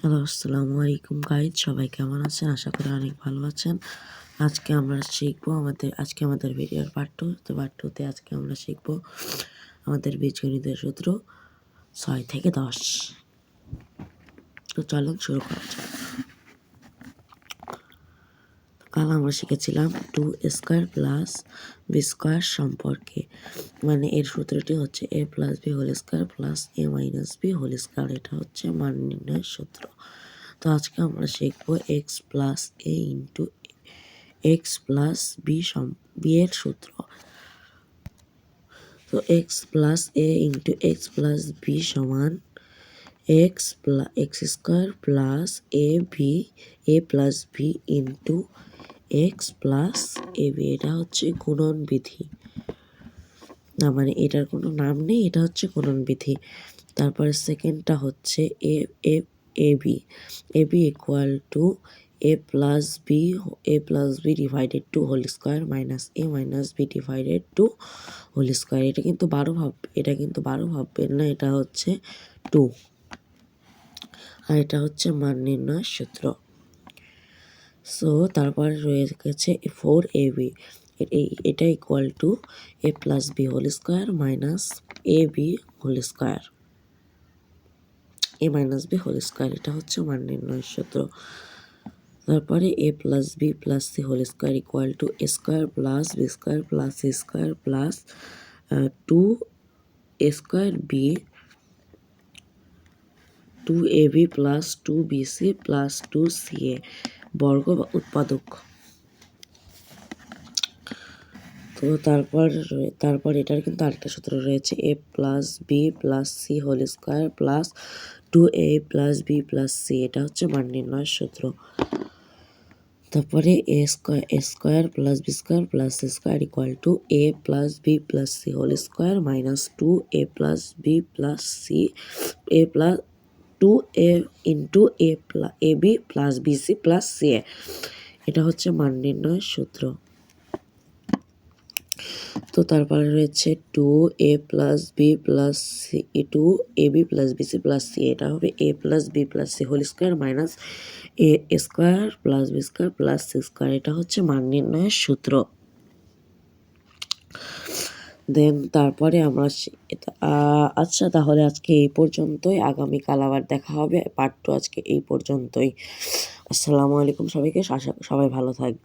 Hello, আসসালামু আলাইকুম guys, সবাই কেমন আছেন? আশা করি অনেক ভালো আছেন। আজকে আমরা শিখবো আমাদের ভিডিওর পার্ট 2। তো পার্ট 2 তে আজকে আমরা শিখবো আমাদের বীজগণিতের সূত্র 6 থেকে 10। তো চলুন শুরু করা যাক। কাল আমরা শিখেছিলাম 2² প্লাস বি স্কোয়ার সম্পর্কে, মানে এর সূত্রটি হচ্ছে a plus B whole square plus a minus B whole square. এটা হচ্ছে মান নির্ণয়ের সূত্র। তো আজকে আমরা শিখবো X plus A into X plus B এর সূত্র। তো X plus A into X plus B সমান X square plus A plus B into X plus A B. এটা হচ্ছে গুণন বিধি, না মানে এটার কোনো নাম নেই, এটা হচ্ছে গুণন বিধি। তারপরে সেকেন্ডটা হচ্ছে A B equal to A plus B divided two whole square minus A minus B divided two whole square. এটা কিন্তু 12 ভাববেন না, এটা হচ্ছে 2, আর এটা হচ্ছে মান নির্ণয়ের সূত্র। সো তারপরে রয়ে গেছে 4ab, এটা equal to A plus B whole square minus A B whole square, A minus B whole square. এটা হচ্ছে মান নির্ণয়ের সূত্র। তারপরে A plus B plus C whole square equal to A square plus B square plus C square plus 2ab plus 2bc plus 2ca বর্গ বা উৎপাদক। তো তারপর এটার কিন্তু আরেকটা সূত্র রয়েছে, A plus B plus C whole square plus 2a plus B plus C. এটা হচ্ছে মান নির্ণয়ের সূত্র। তারপরে A square plus B square plus C square equal to A plus B plus C whole square minus 2a plus B plus C plus 2a into A B plus B C plus C A. এটা হচ্ছে মান নির্ণয়ের সূত্র। তো তারপরে রয়েছে 2a plus B plus C 2ab plus BC plus C. এটা হবে A plus B plus C whole square minus A square plus B square plus C square. এটা হচ্ছে মান নির্ণয়ের সূত্র। দেন তারপরে আমরা আচ্ছা, তাহলে আজকে এই পর্যন্তই। আগামীকাল আবার দেখা হবে পার্ট 2। আজকে এই পর্যন্তই। আসসালামু আলাইকুম সবাইকে, সবাই ভালো থাকবে।